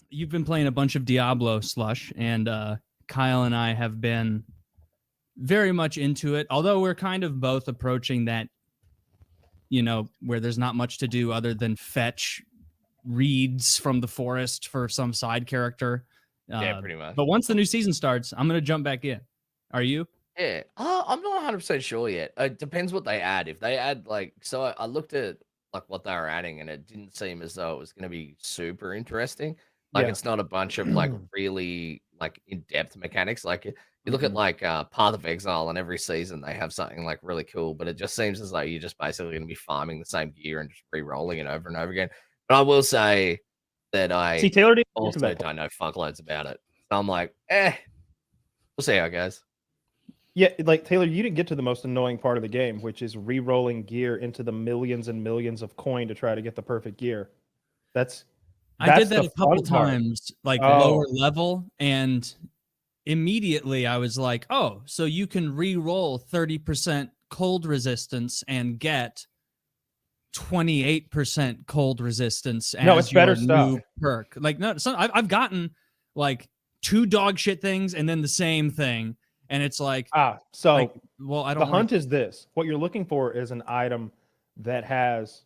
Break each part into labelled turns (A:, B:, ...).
A: you've been playing a bunch of Diablo Slush, and Kyle and I have been very much into it. Although we're kind of both approaching that, where there's not much to do other than fetch reeds from the forest for some side character.
B: Yeah, pretty much.
A: But once the new season starts, I'm gonna jump back in. Are you?
B: Yeah. I'm not 100% sure yet. It depends what they add. If they add so I looked at like what they were adding, and it didn't seem as though it was going to be super interesting. Like
C: Yeah.
B: it's not a bunch of like really like in-depth mechanics. Like you look at
C: Mhm.
B: like Path of Exile, and every season they have something like really cool, but it just seems as though you're just basically going to be farming the same gear and just re-rolling it over and over again. But I will say that
C: See,
B: I
C: Taylor didn't get to
B: also
C: that
B: don't know fuckloads about it. So I'm like, we'll see how it goes.
C: Yeah, like Taylor, you didn't get to the most annoying part of the game, which is re-rolling gear into the millions and millions of coin to try to get the perfect gear.
A: I did that
C: the
A: a couple
C: fun part.
A: times, like
C: Oh.
A: lower level, and immediately I was like, oh, so you can re-roll 30% cold resistance and get 28% cold resistance as
C: No, it's better
A: your
C: stuff.
A: new perk. Like, no, I've gotten like 2 dog shit things and then the same thing, and it's like,
C: So
A: like, well, I don't.
C: the hunt is this. What you're looking for is an item that has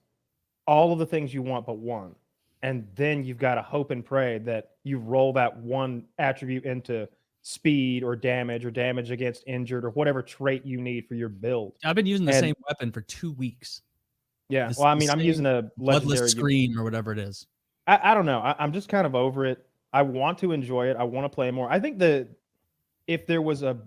C: all of the things you want but one, and then you've got to hope and pray that you roll that one attribute into speed or damage against injured or whatever trait you need for your build.
A: I've been using the same weapon for 2 weeks.
C: Yeah, well, I mean, I'm using a
A: Bloodless
C: legendary
A: Scream or whatever it is.
C: I don't know. I'm just kind of over it. I want to enjoy it. I want to play more. I think that if there was a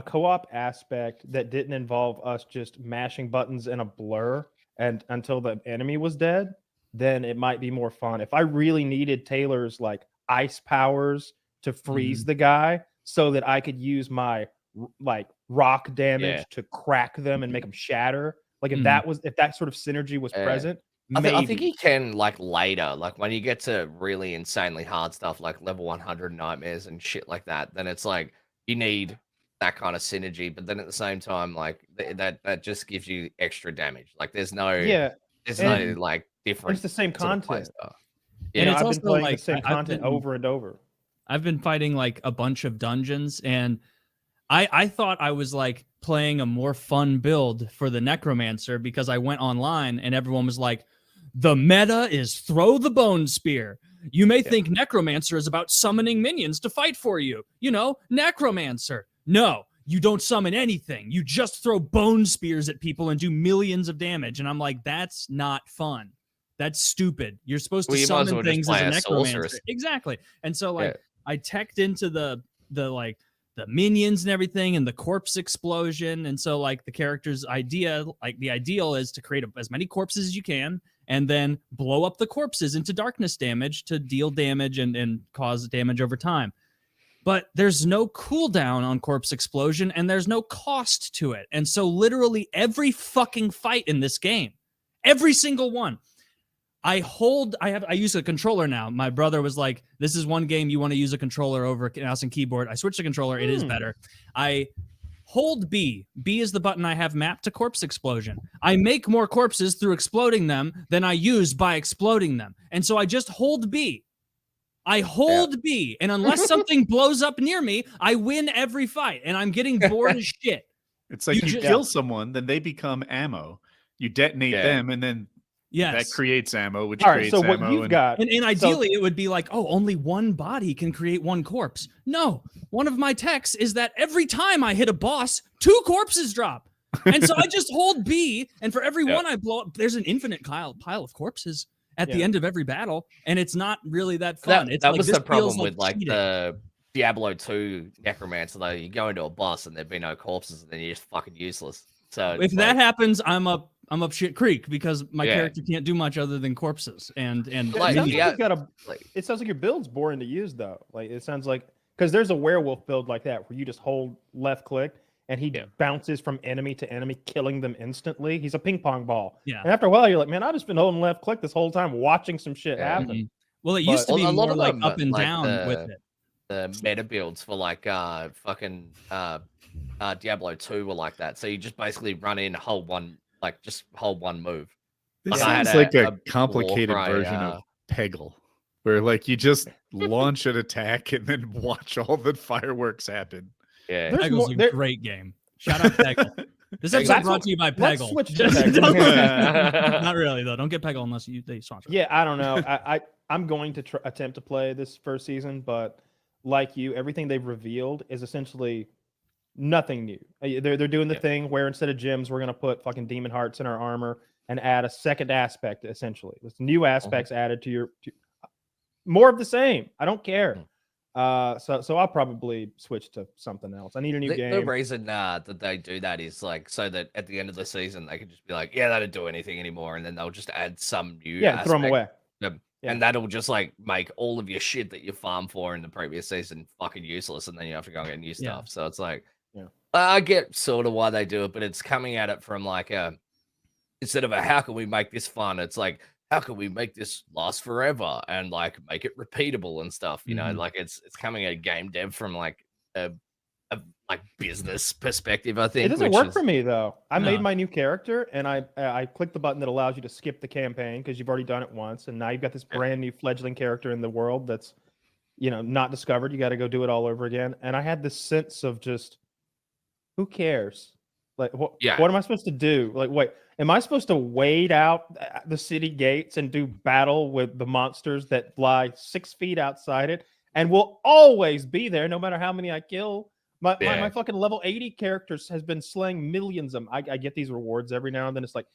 C: co-op aspect that didn't involve us just mashing buttons in a blur and until the enemy was dead, then it might be more fun. If I really needed Taylor's like ice powers to freeze the guy so that I could use my like rock damage to crack them and make them shatter, like if that sort of synergy was present,
B: I think he can like later, like when you get to really insanely hard stuff like level 100 nightmares and shit like that, then it's like you need that kind of synergy. But then at the same time, like that just gives you extra damage. Like there's no like different.
C: It's the same content.
B: Stuff.
A: Yeah, and it's
C: I've
A: also
C: been playing
A: like
C: the same content over and over.
A: I've been fighting like a bunch of dungeons, and I thought I was like playing a more fun build for the Necromancer because I went online and everyone was like, the meta is throw the bone spear. You may think Necromancer is about summoning minions to fight for you. Necromancer. No, you don't summon anything. You just throw bone spears at people and do millions of damage. And I'm like, that's not fun. That's stupid. You're supposed to summon things as a Necromancer. Exactly. And so like I teched into the minions and everything and the corpse explosion. And so like the character's idea, like the ideal is to create as many corpses as you can and then blow up the corpses into darkness damage to deal damage and cause damage over time. But there's no cooldown on corpse explosion and there's no cost to it. And so literally every fucking fight in this game, every single one, I use a controller now. My brother was like, this is one game you want to use a controller over mouse and keyboard. I switched to controller. It is better. I hold B. B is the button I have mapped to corpse explosion. I make more corpses through exploding them than I use by exploding them. And so I just hold B. I hold B. And unless something blows up near me, I win every fight. And I'm getting bored as shit.
D: It's like you kill someone, then they become ammo. You detonate them, and then that creates ammo, which creates ammo.
C: What you've got,
A: and ideally, it would be like, oh, only one body can create one corpse. No, one of my techs is that every time I hit a boss, 2 corpses drop. And so I just hold B, and for every one I blow up, there's an infinite pile of corpses at the end of every battle, and it's not really that fun.
B: That was the problem with like the Diablo 2 Necromancer, though. You go into a boss and there'd be no corpses, and then you're just fucking useless. So
A: if that happens, I'm up shit creek because my character can't do much other than corpses and
C: like, it sounds like your build's boring to use though. Like it sounds like because there's a werewolf build like that where you just hold left click and he bounces from enemy to enemy, killing them instantly. He's a ping pong ball. Yeah. And after a while, you're like, man, I've just been holding left click this whole time, watching some shit happen.
A: Well, it used to be more like up and down with it.
B: The meta builds for like fucking Diablo 2 were like that. So you just basically run in, hold one move.
D: This sounds like a complicated version of Peggle. where like you just launch an attack and then watch all the fireworks happen.
B: Yeah,
A: Peggle's a great game. Shout out Peggle. This episode brought to you by
C: Let's
A: Peggle.
C: switch to Peggle.
A: Not really though. Don't get Peggle unless they sponsor.
C: Yeah, I don't know. I'm going to attempt to play this first season, but like you, everything they've revealed is essentially nothing new. They're doing the thing where instead of gems, we're gonna put fucking demon hearts in our armor and add a second aspect. Essentially, there's new aspects added to more of the same. I don't care. So I'll probably switch to something else. I need a new game.
B: The reason that they do that is like so that at the end of the season they can just be like, yeah, that don't do anything anymore, and then they'll just add some new
C: throw them away.
B: And that'll just like make all of your shit that you farmed for in the previous season fucking useless, and then you have to go and get new stuff. So it's like, I get sort of why they do it, but it's coming at it from like instead of how can we make this fun, it's like how can we make this last forever and like make it repeatable and stuff. You know, like it's coming at game dev from like a like business perspective. I think
C: it doesn't work for me though. I made my new character and I clicked the button that allows you to skip the campaign because you've already done it once, and now you've got this brand new fledgling character in the world that's not discovered. You got to go do it all over again, and I had this sense of just who cares? Like what am I supposed to do? Like wait, am I supposed to wade out the city gates and do battle with the monsters that lie 6 feet outside it and will always be there no matter how many I kill? My fucking level 80 characters has been slaying millions of them. I get these rewards every now and then. It's like,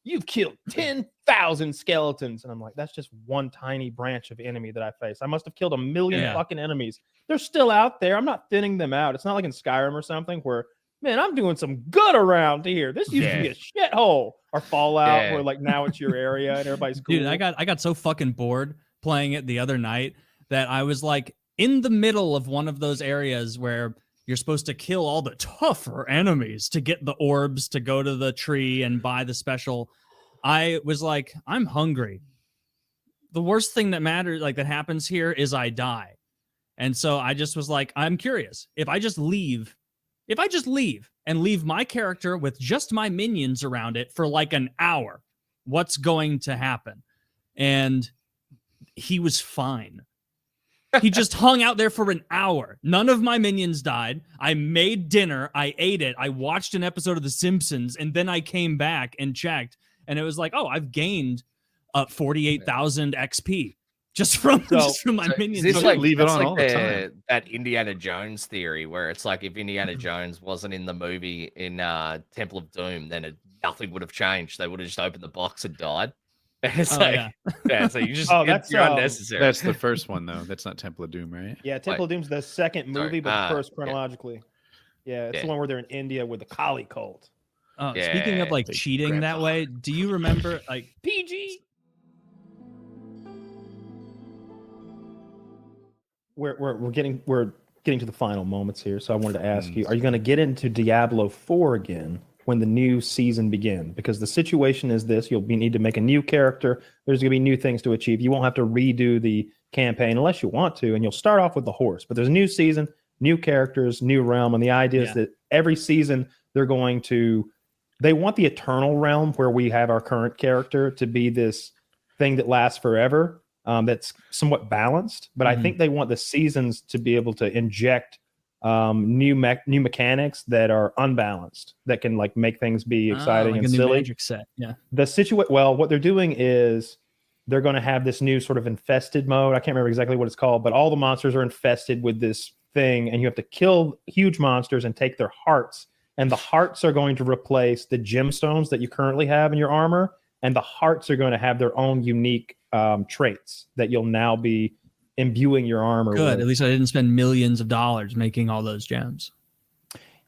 C: you've killed 10,000 skeletons. And I'm like, that's just one tiny branch of enemy that I face. I must have killed 1 million fucking enemies. They're still out there. I'm not thinning them out. It's not like in Skyrim or something where, man, I'm doing some good around here. This used to be a shithole. Or Fallout where like now it's your area and everybody's cool.
A: Dude, I got so fucking bored playing it the other night that I was like in the middle of one of those areas where you're supposed to kill all the tougher enemies to get the orbs to go to the tree and buy the special. I was like, I'm hungry. The worst thing that matters, like that happens here, is I die. And so I just was like, I'm curious. If I just leave and leave my character with just my minions around it for like an hour, what's going to happen? And he was fine. He just hung out there for an hour. None of my minions died. I made dinner. I ate it. I watched an episode of The Simpsons, and then I came back and checked, and it was like, oh, I've gained 48,000 XP just from my minions.
B: It's like leave it on all the time. That Indiana Jones theory, where it's like if Indiana Jones wasn't in the movie in Temple of Doom, then nothing would have changed. They would have just opened the box and died. It's so you just you're unnecessary.
D: That's the first one though. That's not Temple of Doom, right?
C: Yeah, Temple of Doom's the second movie, but the first chronologically. Yeah, it's the one where they're in India with the Kali cult.
A: Speaking of like cheating that way, do you remember like PG?
C: We're getting to the final moments here, so I wanted to ask you: are you going to get into Diablo 4 again when the new season begins? Because the situation is this: you'll need to make a new character. There's going to be new things to achieve. You won't have to redo the campaign unless you want to, and you'll start off with the horse. But there's a new season, new characters, new realm, and the idea is that every season they want the eternal realm where we have our current character to be this thing that lasts forever. That's somewhat balanced, but I think they want the seasons to be able to inject new mechanics that are unbalanced, that can like make things be exciting
A: like
C: and
A: a
C: silly.
A: New magic set. Yeah.
C: What they're doing is they're going to have this new sort of infested mode. I can't remember exactly what it's called, but all the monsters are infested with this thing, and you have to kill huge monsters and take their hearts. And the hearts are going to replace the gemstones that you currently have in your armor, and the hearts are going to have their own unique traits that you'll now be imbuing your armor
A: with.
C: At
A: least I didn't spend millions of dollars making all those gems.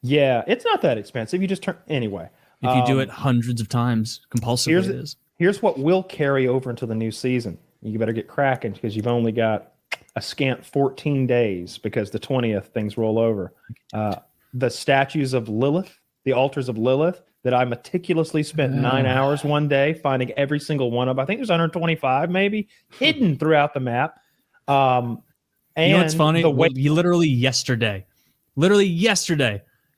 C: Yeah, it's not that expensive. You just turn anyway.
A: If you do it hundreds of times compulsively,
C: here's what will carry over into the new season. You better get cracking because you've only got a scant 14 days because the 20th things roll over. The statues of Lilith, the altars of Lilith, that I meticulously spent 9 hours one day finding every single one of. I think there's 125 maybe hidden throughout the map. And
A: you know what's funny? Literally yesterday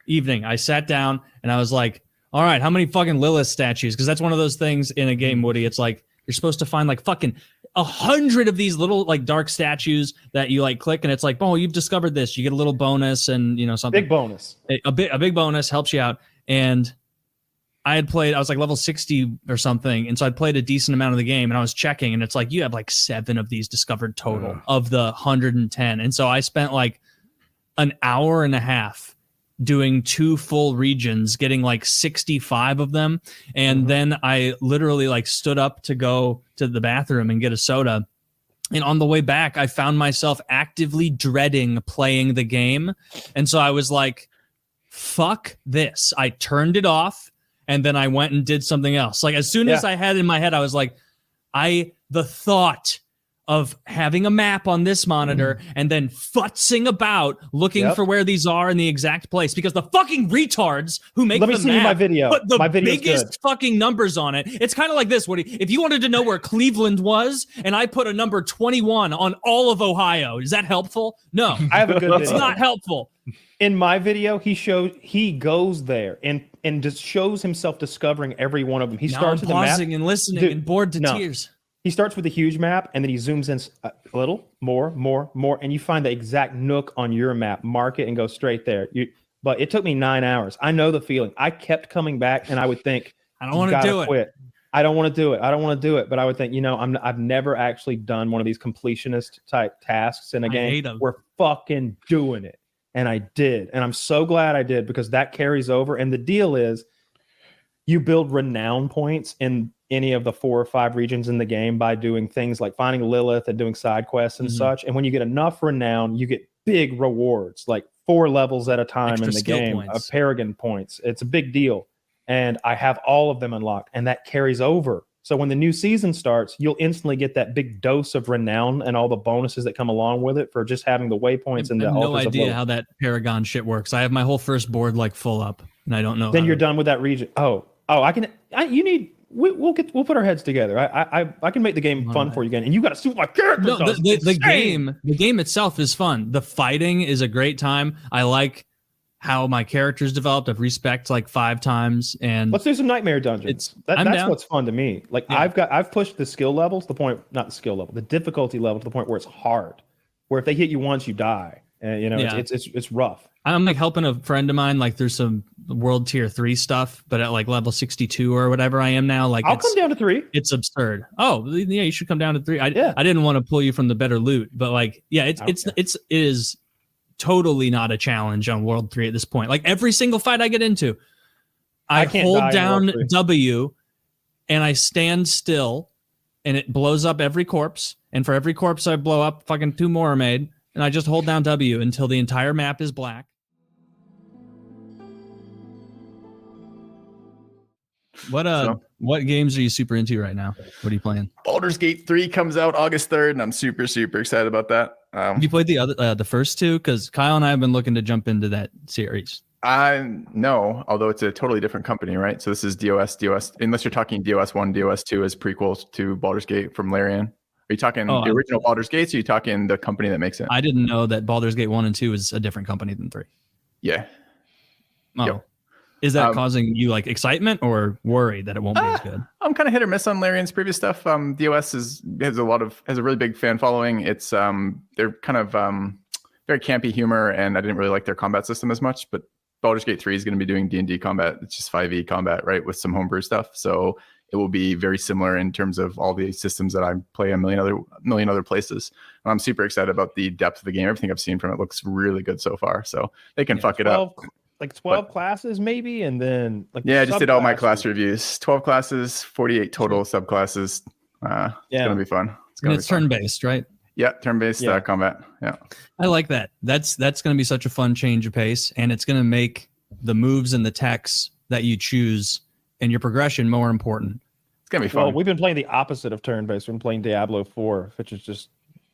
A: evening, I sat down and I was like, all right, how many fucking Lilith statues? Because that's one of those things in a game, Woody. It's like you're supposed to find like fucking 100 of these little like dark statues that you like click, and it's like, oh, you've discovered this. You get a little bonus, and something.
C: Big bonus.
A: A big bonus helps you out. And I was like level 60 or something, and so I'd played a decent amount of the game, and I was checking, and it's like you have like 7 of these discovered total of the 110, and so I spent like an hour and a half doing 2 full regions, getting like 65 of them, and then I literally like stood up to go to the bathroom and get a soda, and on the way back, I found myself actively dreading playing the game, and so I was like, "Fuck this!" I turned it off. And then I went and did something else. Like as soon as I had it in my head, I was like, the thought of having a map on this monitor and then futzing about looking for where these are in the exact place, because the fucking retards who make the map
C: my video.
A: put the
C: my video's
A: biggest
C: good.
A: fucking numbers on it. It's kind of like this, Woody. If you wanted to know where Cleveland was and I put a number 21 on all of Ohio, is that helpful? No.
C: I have a good
A: It's
C: video.
A: not helpful.
C: In my video, he goes there and just shows himself discovering every one of them. He starts with the map
A: and listening and bored to tears.
C: He starts with a huge map, and then he zooms in a little more, and you find the exact nook on your map, mark it, and go straight there. But it took me 9 hours. I know the feeling. I kept coming back, and I would think,
A: I don't want to do it.
C: Quit. I don't want to do it. I don't want to do it. But I would think, I've never actually done one of these completionist type tasks in a game. We're fucking doing it. And I did. And I'm so glad I did, because that carries over. And the deal is you build renown points in any of the 4 or 5 regions in the game by doing things like finding Lilith and doing side quests and such. And when you get enough renown, you get big rewards, like 4 levels at a time
A: Extra
C: in the
A: skill
C: game
A: points.
C: of Paragon points. It's a big deal. And I have all of them unlocked, and that carries over. So when the new season starts, you'll instantly get that big dose of renown and all the bonuses that come along with it for just having the waypoints and the altars.
A: I have no idea how that Paragon shit works. I have my whole first board like full up, and I don't know.
C: Then you're done with that region. We'll put our heads together. I can make the game fun for you again, and you got to see what my character does.
A: The game itself is fun. The fighting is a great time. I like how my character's developed. I've respect like 5 times, and
C: let's do some nightmare dungeons. That's what's fun to me. Like I've pushed the skill level to the point, not the skill level, the difficulty level to the point where it's hard. Where if they hit you once, you die, and it's rough.
A: I'm like helping a friend of mine like through some world tier 3 stuff, but at like level 62 or whatever I am now. Like
C: I'll come down to 3.
A: It's absurd. Oh yeah, you should come down to 3. I didn't want to pull you from the better loot, but like it is totally not a challenge on World 3 at this point. Like every single fight I get into, I hold down W and I stand still, and it blows up every corpse. And for every corpse I blow up, fucking 2 more are made. And I just hold down W until the entire map is black. What games are you super into right now? What are you playing?
E: Baldur's Gate 3 comes out August 3rd, and I'm super, super excited about that.
A: Have you played the first 2? Because Kyle and I have been looking to jump into that series.
E: No, although it's a totally different company, right? So this is DOS, unless you're talking DOS 1, DOS 2 as prequels to Baldur's Gate from Larian. Are you talking the original Baldur's Gates, or are you talking the company that makes it?
A: I didn't know that Baldur's Gate 1 and 2 is a different company than 3.
E: Yeah.
A: Oh. Yep. Is that causing you like excitement or worry that it won't be as good?
E: I'm kind of hit or miss on Larian's previous stuff. DOS has a really big fan following. It's they're kind of very campy humor, and I didn't really like their combat system as much. But Baldur's Gate 3 is going to be doing D&D combat. It's just 5e combat, right, with some homebrew stuff. So it will be very similar in terms of all the systems that I play a million other places. And I'm super excited about the depth of the game. Everything I've seen from it looks really good so far. So they can fuck it up.
C: Like 12 classes maybe, and then like
E: I just did all my class reviews. 12 classes, 48 total subclasses. It's gonna be fun.
A: It's turn-based, right?
E: Yeah, turn-based combat. Yeah,
A: I like that. That's gonna be such a fun change of pace, and it's gonna make the moves and the techs that you choose and your progression more important.
E: It's gonna be fun.
C: Well, we've been playing the opposite of turn-based. We've been playing Diablo 4, which is just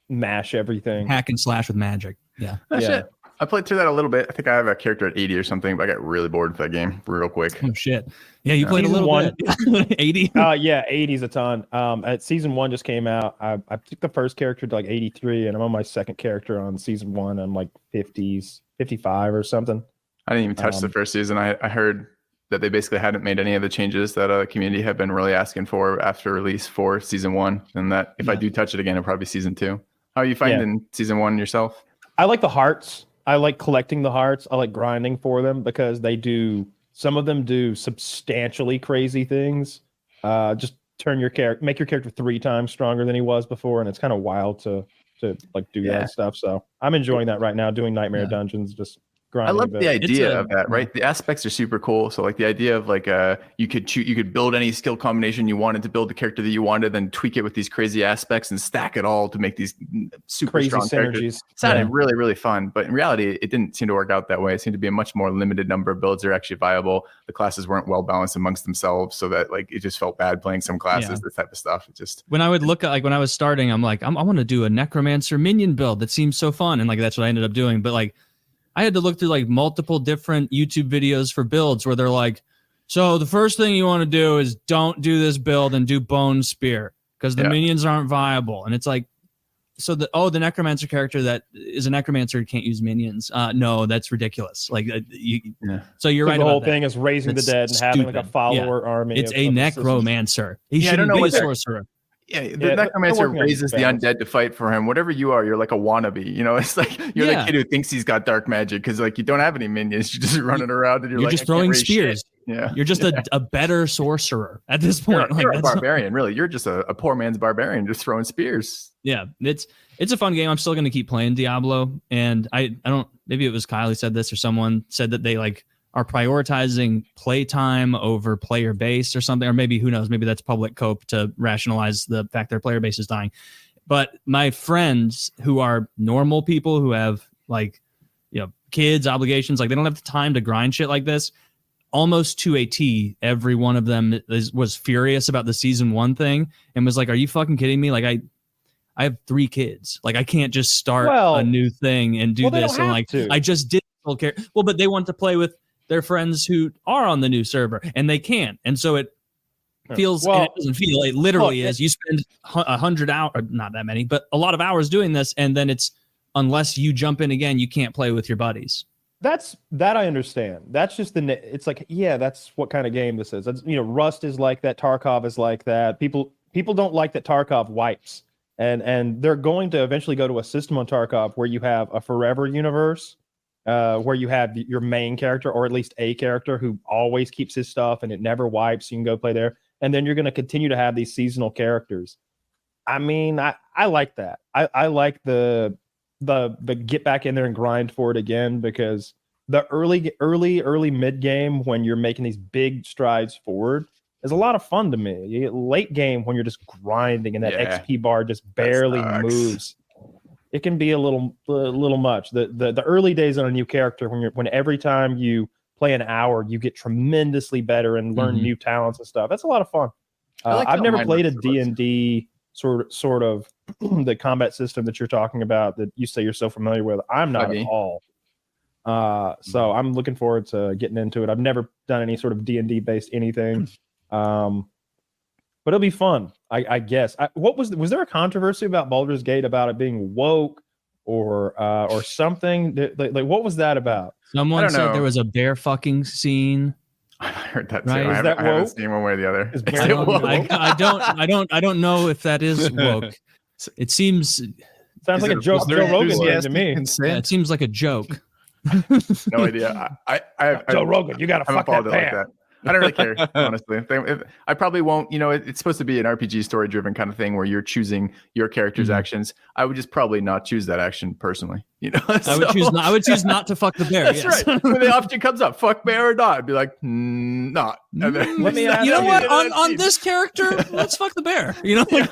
C: mash everything,
A: hack and slash with magic. Yeah,
E: shit. I played through that a little bit. I think I have a character at 80 or something, but I got really bored with that game real quick.
A: Oh shit! Yeah, you played a little bit. 80.
C: 80's a ton. At season 1 just came out. I took the first character to like 83, and I'm on my second character on season 1. I'm like 50s, 55 or something.
E: I didn't even touch the first season. I heard that they basically hadn't made any of the changes that the community have been really asking for after release for season 1, and that if I do touch it again, it'll probably be season 2. How are you finding season 1 yourself?
C: I like the hearts. I like collecting the hearts. I like grinding for them because some of them do substantially crazy things. Just make your character 3 times stronger than he was before, and it's kind of wild to like do that stuff. So I'm enjoying that right now, doing nightmare dungeons, just grinding.
E: I love the idea of that, right? The aspects are super cool. So like the idea of like you could build any skill combination you wanted to build the character that you wanted, then tweak it with these crazy aspects and stack it all to make these super
C: crazy
E: strong
C: synergies.
E: Characters. It sounded really, really fun, but in reality, it didn't seem to work out that way. It seemed to be a much more limited number of builds that are actually viable. The classes weren't well balanced amongst themselves, so that like it just felt bad playing some classes. This type of stuff. It just
A: when I would look at like when I was starting, I'm like, I want to do a necromancer minion build that seems so fun, and like that's what I ended up doing. But like, I had to look through like multiple different YouTube videos for builds where they're like, so the first thing you want to do is don't do this build and do bone spear because the minions aren't viable. And it's like, so the necromancer character that is a necromancer can't use minions. No, that's ridiculous. Like so you're right.
C: The whole
A: about
C: thing
A: that.
C: is raising the dead and having like a follower army.
A: It's a necromancer. He shouldn't be a sorcerer.
E: Yeah, the necromancer raises the undead to fight for him. Whatever you are, you're like a wannabe. You know, it's like you're the kid who thinks he's got dark magic because like you don't have any minions. You're just running around and you're like,
A: just throwing spears.
E: Shit. Yeah,
A: you're just a better sorcerer at this point.
E: You're a barbarian, really. You're just a poor man's barbarian, just throwing spears.
A: Yeah, it's a fun game. I'm still going to keep playing Diablo, and I don't. Maybe it was Kyle who said this, or someone said that they like are prioritizing playtime over player base or something, or maybe who knows, maybe that's public cope to rationalize the fact their player base is dying. But my friends who are normal people who have like, kids, obligations, like they don't have the time to grind shit like this, almost to a T, every one of them was furious about the season 1 thing and was like, are you fucking kidding me? Like I have 3 kids. Like I can't just start a new thing and do this. And like, I just did care. Well, but they want to play with their friends who are on the new server and they can't. And so it feels, and it doesn't feel, it literally is. You spend 100 hours, not that many, but a lot of hours doing this. And then it's, unless you jump in again, you can't play with your buddies.
C: That I understand. That's just it's like, that's what kind of game this is. That's, Rust is like that. Tarkov is like that. People don't like that Tarkov wipes and they're going to eventually go to a system on Tarkov where you have a forever universe. Where you have your main character, or at least a character who always keeps his stuff and it never wipes. You can go play there, and then you're going to continue to have these seasonal characters. I mean, I like that. I like the get back in there and grind for it again, because the early mid game when you're making these big strides forward is a lot of fun to me. You get late game when you're just grinding and that XP bar just barely moves. It can be a little much. The early days on a new character when every time you play an hour you get tremendously better and learn new talents and stuff. That's a lot of fun. I've never played a D&D sort of the combat system that you're talking about that you say you're so familiar with. I'm not at all. So I'm looking forward to getting into it. I've never done any sort of D&D based anything. But it'll be fun, I guess. Was there a controversy about Baldur's Gate about it being woke or something? Like what was that about?
A: Someone said there was a bear fucking scene.
E: I heard that
A: right?
E: too. I haven't seen one way or the other.
A: I don't know if that is woke. It seems
C: sounds like a joke. Joe Rogan to me.
A: Yeah, it seems like a joke.
E: No idea.
C: Joe Rogan, you gotta fuck that bear.
E: Like that. I don't really care, honestly. I probably won't. It's supposed to be an RPG story-driven kind of thing where you're choosing your character's actions. I would just probably not choose that action personally.
A: I would choose not to fuck the bear.
E: That's right. When the option comes up, fuck bear or not, I'd be like, not.
A: Let me ask you know what? On this character, let's fuck the bear.
E: Maybe we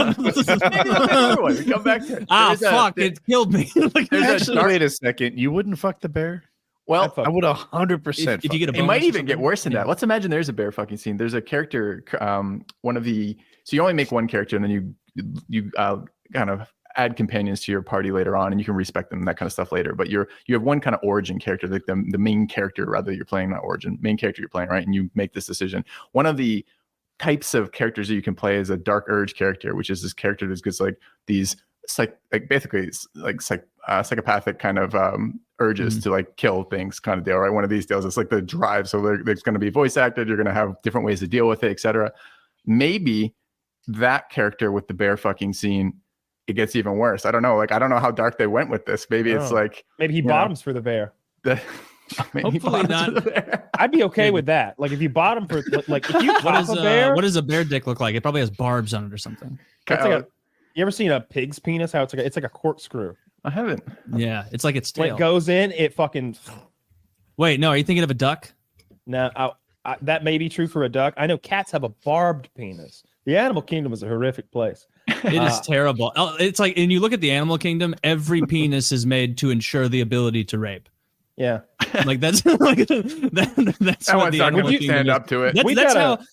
E: come back to it.
A: Fuck! It killed me.
D: Actually, wait a second. You wouldn't fuck the bear?
E: Well,
D: I would 100%.
A: If you get a bonus,
E: it might even get worse than that. Let's imagine there's a bear fucking scene. There's a character, so you only make one character, and then you kind of add companions to your party later on, and you can respect them and that kind of stuff later. But you have one kind of origin character, like the main character, rather you're playing, not origin, main character you're playing, right? And you make this decision. One of the types of characters that you can play is a Dark Urge character, which is this character that gets like these psychopathic kind of urges to like kill things kind of deal, right? One of these deals, it's like the drive. So there's going to be voice acted. You're going to have different ways to deal with it, etc. Maybe that character with the bear fucking scene, it gets even worse. I don't know. Like, I don't know how dark they went with this. Maybe it's like,
C: maybe he bottoms for the bear.
A: Hopefully not.
C: I'd be okay with that. Like if you bottom for like if you pop a bear.
A: What does a bear dick look like? It probably has barbs on it or something.
C: It's like you ever seen a pig's penis? How it's like a corkscrew.
E: I haven't.
A: Yeah, it's like its tail.
C: When it goes in, it fucking.
A: Wait, no. Are you thinking of a duck?
C: No, that may be true for a duck. I know cats have a barbed penis. The animal kingdom is a horrific place.
A: It is terrible. It's like, and you look at the animal kingdom, every penis is made to ensure the ability to rape.
C: Yeah,
A: like that's that's what the animal kingdom
E: stand
A: is.
E: up to it.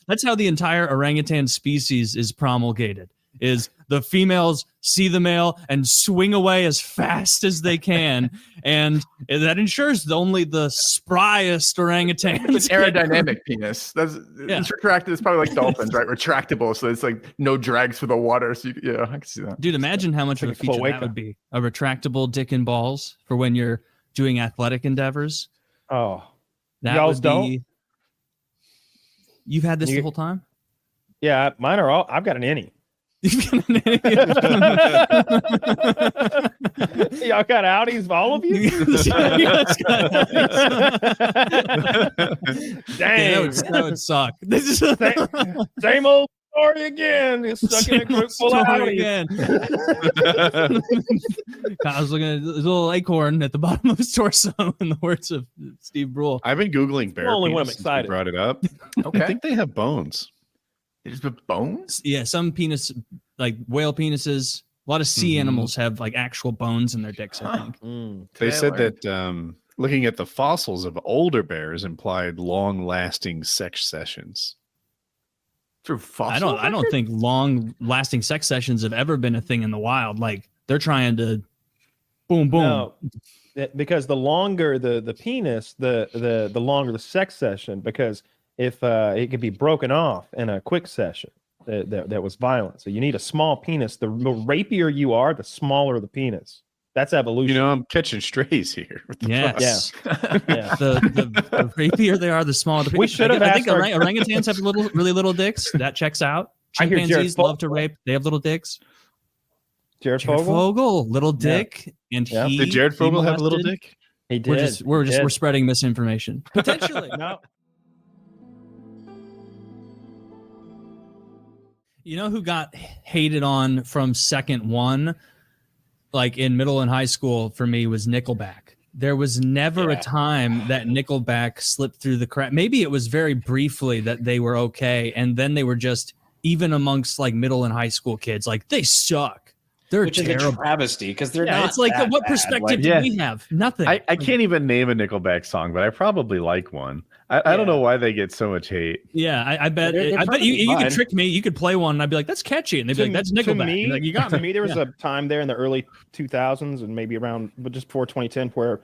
A: That's how the entire orangutan species is promulgated. Is the females see the male and swing away as fast as they can, and that ensures only the spryest orangutans.
E: It's an aerodynamic penis. It's retracted. It's probably like dolphins, right? Retractable, so it's like no drags for the water. So I can see that.
A: Dude, imagine how much of a feature that would be. A retractable dick and balls for when you're doing athletic endeavors.
C: Oh,
A: that
C: y'all's
A: would be.
C: Don't?
A: You've had this the whole time?
C: Yeah, mine are all. I've got an innie. Y'all got outies, all of you? Dang,
A: yeah, that would suck. This is
C: same old story again. It's stuck in a group full of outies
A: again. I was looking at this little acorn at the bottom of his torso, in the words of Steve Brule.
D: I've been Googling bear penis since you brought it up.
E: Okay.
D: I think they have bones.
E: There's the bones?
A: Yeah, some penis, like whale penises, a lot of sea animals have like actual bones in their dicks, I think.
D: They said that looking at the fossils of older bears implied long-lasting sex sessions.
E: Through fossils?
A: I don't think long-lasting sex sessions have ever been a thing in the wild. Like they're trying to boom.
C: No, because the longer the penis, the longer the sex session, because if it could be broken off in a quick session that was violent. So you need a small penis. The rapier you are, the smaller the penis. That's evolution.
D: You know, I'm catching strays here.
A: Yes. Yeah. The rapier they are, the smaller the penis.
C: We should have
A: I think orangutans have really little dicks. That checks out. Chimpanzees love to rape. They have little dicks.
C: Jared Fogle,
A: little dick. And
D: did Jared Fogle have a little dick?
C: He did.
A: We're spreading misinformation. Potentially.
C: No.
A: You know who got hated on from second one, like in middle and high school for me, was Nickelback. There was never a time that Nickelback slipped through the crack. Maybe it was very briefly that they were okay, and then they were just, even amongst like middle and high school kids, like they suck. They're
F: Which
A: terrible.
F: is a travesty because they're not.
A: It's like, what
F: bad.
A: perspective do we have? Nothing.
G: I can't even name a Nickelback song, but I probably like one. I don't know why they get so much hate.
A: Yeah, I bet. I bet you could trick me. You could play one, and I'd be like, "That's catchy," and they'd be like, "That's Nickelback."
C: To me,
A: like, you got me.
C: To me, there was a time there in the early 2000s and maybe around, but just before 2010, where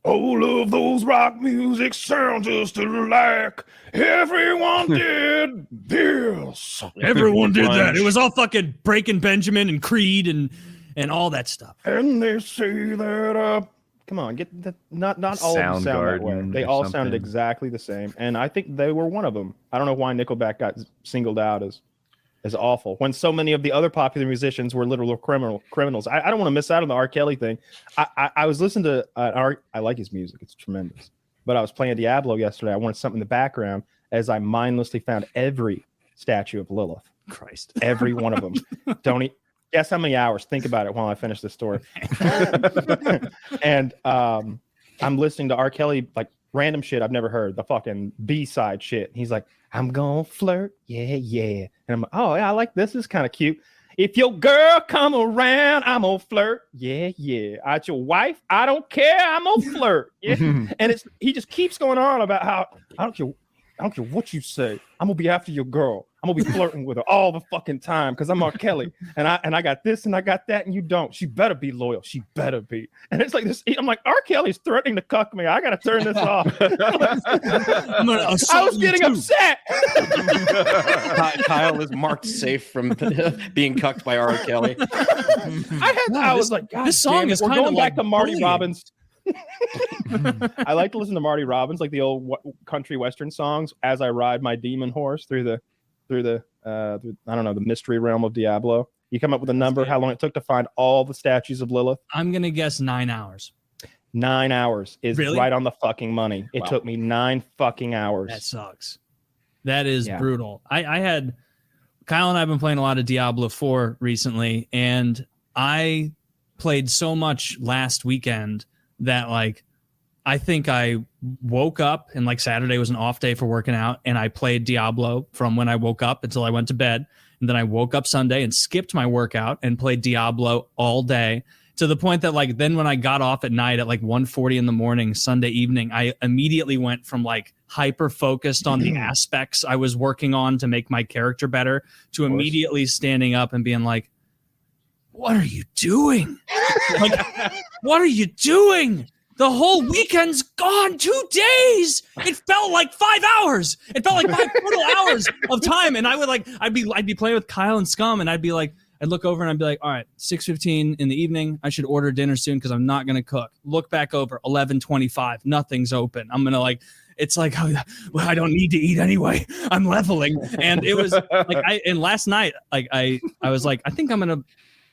C: all of those rock music sounds just alike. Everyone did this.
A: Everyone did that. It was all fucking Breaking Benjamin and Creed and all that stuff.
C: And they say that come on, get that. Not all of them sound that way. They all sounded exactly the same, and I think they were one of them. I don't know why Nickelback got singled out as awful when so many of the other popular musicians were literal criminals. I don't want to miss out on the R. Kelly thing. I was listening to I like his music; it's tremendous. But I was playing Diablo yesterday. I wanted something in the background as I mindlessly found every statue of Lilith.
A: Christ,
C: every one of them. Guess how many hours? Think about it while I finish this story. And I'm listening to R. Kelly, like random shit I've never heard, the fucking B-side shit. He's like, I'm gonna flirt, yeah. And I'm like, oh yeah, I like this. This is kind of cute. If your girl come around, I'm gonna flirt, yeah. At your wife, I don't care, I'm gonna flirt, yeah. And he just keeps going on about how I don't care what you say, I'm gonna be after your girl. I'm gonna be flirting with her all the fucking time because I'm R. Kelly and I got this and I got that and you don't. She better be loyal. She better be. And it's like this. I'm like, R. Kelly's threatening to cuck me. I gotta turn this off. I was getting upset.
F: Kyle is marked safe from being cucked by R. Kelly.
C: I was like, God,
A: this song is
C: we're
A: kind
C: going
A: of
C: back to Marty
A: bullying.
C: Robbins. I like to listen to Marty Robbins, like the old country western songs, as I ride my demon horse through the I don't know, the mystery realm of Diablo. You come up with a number, how long it took to find all the statues of Lilith?
A: I'm gonna guess 9 hours.
C: 9 hours is
A: really?
C: right on the fucking money. It took me 9 fucking hours.
A: That sucks. That is brutal. I had Kyle and I have been playing a lot of Diablo 4 recently, and I played so much last weekend that like I think I woke up and like Saturday was an off day for working out, and I played Diablo from when I woke up until I went to bed. And then I woke up Sunday and skipped my workout and played Diablo all day, to the point that like then when I got off at night at like 1:40 in the morning Sunday evening, I immediately went from like hyper focused on the aspects I was working on to make my character better to immediately standing up and being like, what are you doing? Like, what are you doing? The whole weekend's gone. 2 days. It felt like 5 hours. It felt like 5 total hours of time. And I would like, I'd be playing with Kyle and Scum, and I'd be like, I'd look over and I'd be like, all right, 6:15 in the evening. I should order dinner soon because I'm not going to cook. Look back over, 11:25. Nothing's open. I'm going to like, it's like, oh, well, I don't need to eat anyway. I'm leveling. And it was like, and last night, like I was like, I think I'm going to,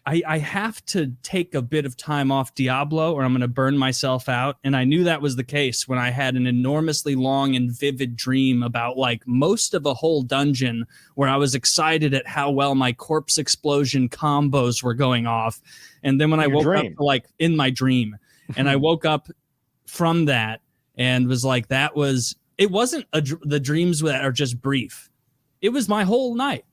A: I have to take a bit of time off Diablo or I'm going to burn myself out. And I knew that was the case when I had an enormously long and vivid dream about like most of a whole dungeon where I was excited at how well my corpse explosion combos were going off. And then when I woke up like in my dream and I woke up from that and was like, it wasn't the dreams that are just brief. It was my whole night.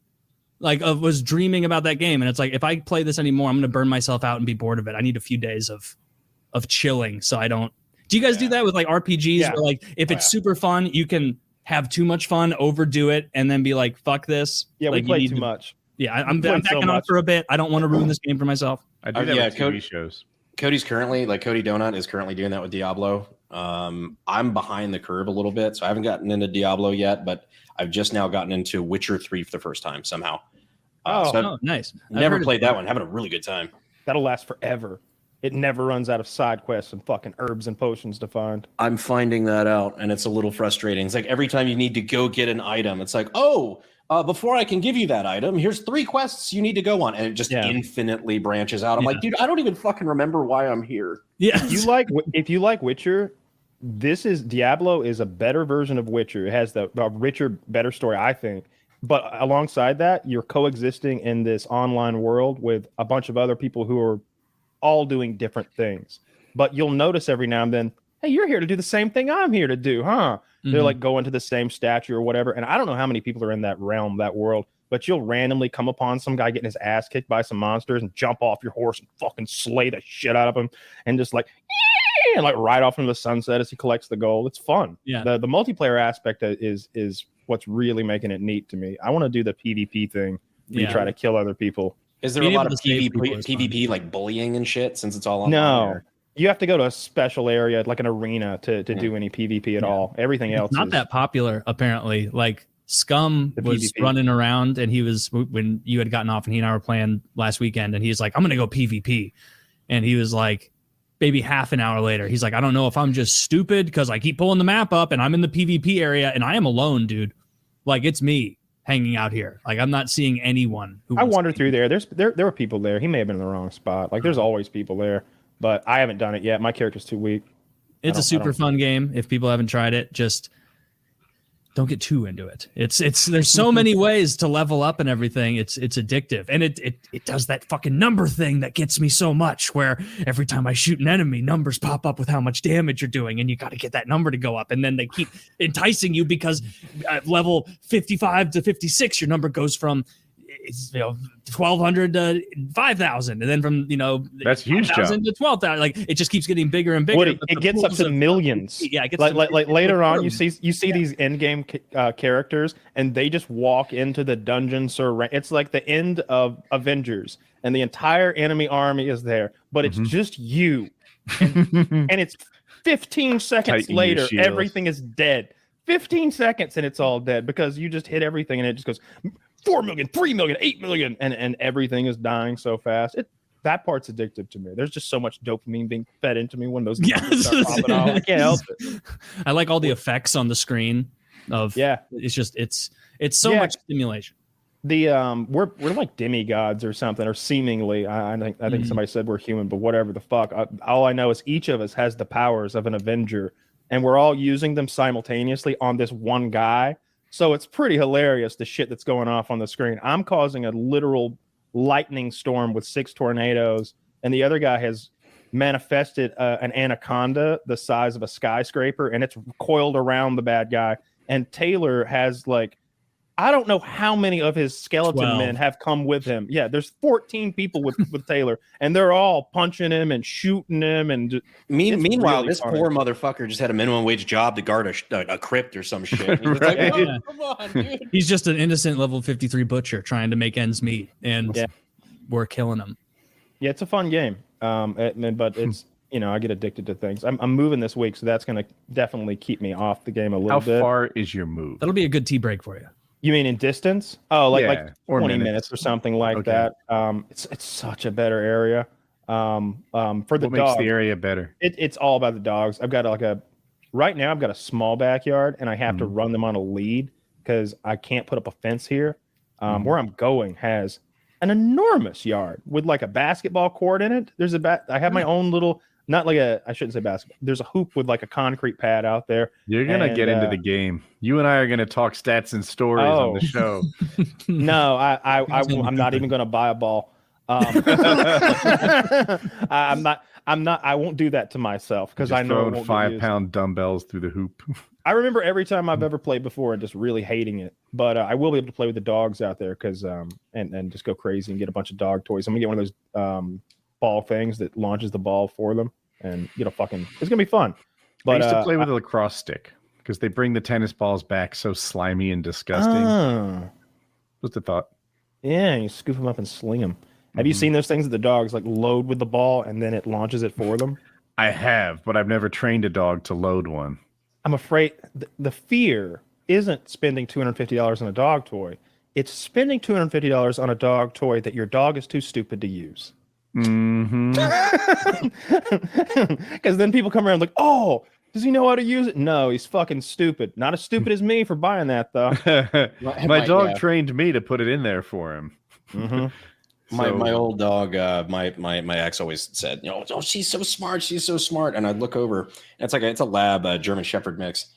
A: Like I was dreaming about that game, and it's like if I play this anymore, I'm going to burn myself out and be bored of it. I need a few days of chilling, so I don't. Do you guys do that with like RPGs? Yeah. Where like if it's super fun, you can have too much fun, overdo it, and then be like, "Fuck this."
C: Yeah,
A: like,
C: we play too much.
A: Yeah, I'm backing off for a bit. I don't want to ruin this game for myself.
G: I do that with TV shows.
F: Cody's currently Cody Donut is currently doing that with Diablo. I'm behind the curve a little bit, so I haven't gotten into Diablo yet, but I've just now gotten into Witcher 3 for the first time somehow.
A: Nice.
F: Never played that one. Having a really good time.
C: That'll last forever. It never runs out of side quests and fucking herbs and potions to find.
F: I'm finding that out, and it's a little frustrating. It's like every time you need to go get an item, it's like, before I can give you that item, here's 3 quests you need to go on, and it just infinitely branches out. I'm like, dude, I don't even fucking remember why I'm here.
A: Yeah.
C: If you like Witcher, Diablo is a better version of Witcher. It has the richer, better story, I think. But alongside that, you're coexisting in this online world with a bunch of other people who are all doing different things. But you'll notice every now and then, hey, you're here to do the same thing I'm here to do, huh? Mm-hmm. They're like going to the same statue or whatever. And I don't know how many people are in that realm, that world, but you'll randomly come upon some guy getting his ass kicked by some monsters and jump off your horse and fucking slay the shit out of him and just like, and like ride off into the sunset as he collects the gold. It's fun. Yeah. The multiplayer aspect is what's really making it neat to me. I want to do the PvP thing where you try to kill other people.
F: Is there a lot of PvP like bullying and shit since it's all online?
C: No. You have to go to a special area, like an arena, to do any PvP at all. Everything else
A: not that popular, apparently. Like Scum was PvP. Running around, and he was, when you had gotten off and he and I were playing last weekend, and he's like, I'm going to go PvP. And he was like, maybe half an hour later, he's like, I don't know if I'm just stupid because I keep pulling the map up and I'm in the PvP area and I am alone, dude. Like, it's me hanging out here. Like, I'm not seeing anyone. I
C: wandered through there. There were people there. He may have been in the wrong spot. Like, there's always people there, but I haven't done it yet. My character's too weak.
A: It's a super fun game. If people haven't tried it, just don't get too into it. It's there's so many ways to level up and everything. It's addictive. And it does that fucking number thing that gets me so much, where every time I shoot an enemy, numbers pop up with how much damage you're doing, and you got to get that number to go up. And then they keep enticing you because at level 55 to 56, your number goes from 1,200 to 5,000, and then from
G: that's huge
C: 5,000
A: to 12,000. Like, it just keeps getting bigger and bigger.
C: Woody, it gets up to millions.
A: Yeah, it gets
C: like later on, you see these end game characters, and they just walk into the dungeon. It's like the end of Avengers, and the entire enemy army is there, but it's just you, and it's 15 seconds later, everything is dead. 15 seconds and it's all dead because you just hit everything and it just goes 4 million, 3 million, 8 million, and everything is dying so fast. that part's addictive to me. There's just so much dopamine being fed into me when those start popping off. I can't help it.
A: I like all the effects on the screen of it's so much stimulation.
C: The we're like demigods or something, or seemingly. I think somebody said we're human, but whatever the fuck. All I know is each of us has the powers of an Avenger, and we're all using them simultaneously on this one guy. So it's pretty hilarious, the shit that's going off on the screen. I'm causing a literal lightning storm with 6 tornadoes, and the other guy has manifested an anaconda the size of a skyscraper, and it's coiled around the bad guy. And Taylor has like, I don't know how many of his skeleton men have come with him. Yeah, there's 14 people with Taylor, and they're all punching him and shooting him. And
F: meanwhile, really this poor motherfucker just had a minimum wage job to guard a crypt or some shit.
A: Right. Like, oh, come on, dude. He's just an innocent level 53 butcher trying to make ends meet, and we're killing him.
C: Yeah, it's a fun game, but it's I get addicted to things. I'm moving this week, so that's going to definitely keep me off the game a little bit.
G: How far is your move?
A: That'll be a good tea break for you.
C: You mean in distance? Oh, like 20 minutes or something like that. It's such a better area. For the
G: what
C: dog,
G: makes the area better?
C: It's all about the dogs. I've got right now I've got a small backyard, and I have to run them on a lead because I can't put up a fence here. Where I'm going has an enormous yard with like a basketball court in it. There's I have my own little. Not like I shouldn't say basketball. There's a hoop with like a concrete pad out there.
G: You're going to get into the game. You and I are going to talk stats and stories on the show.
C: No, I'm not even going to buy a ball. I won't do that to myself because I know
G: throwing 5-pound dumbbells through the hoop.
C: I remember every time I've ever played before and just really hating it, but I will be able to play with the dogs out there because and just go crazy and get a bunch of dog toys. I'm gonna get one of those ball things that launches the ball for them and it's gonna be fun. But
G: I used to play with a lacrosse stick because they bring the tennis balls back so slimy and disgusting. What's the thought?
C: Yeah, you scoop them up and sling them. Have you seen those things that the dogs like load with the ball and then it launches it for them?
G: I have, but I've never trained a dog to load one.
C: I'm afraid the fear isn't spending $250 on a dog toy. It's spending $250 on a dog toy that your dog is too stupid to use. Because then people come around like, oh, does he know how to use it? No, he's fucking stupid. Not as stupid as me for buying that though.
G: My dog trained me to put it in there for him.
F: My old dog, my ex always said, oh, she's so smart, and I'd look over, and it's a lab German Shepherd mix.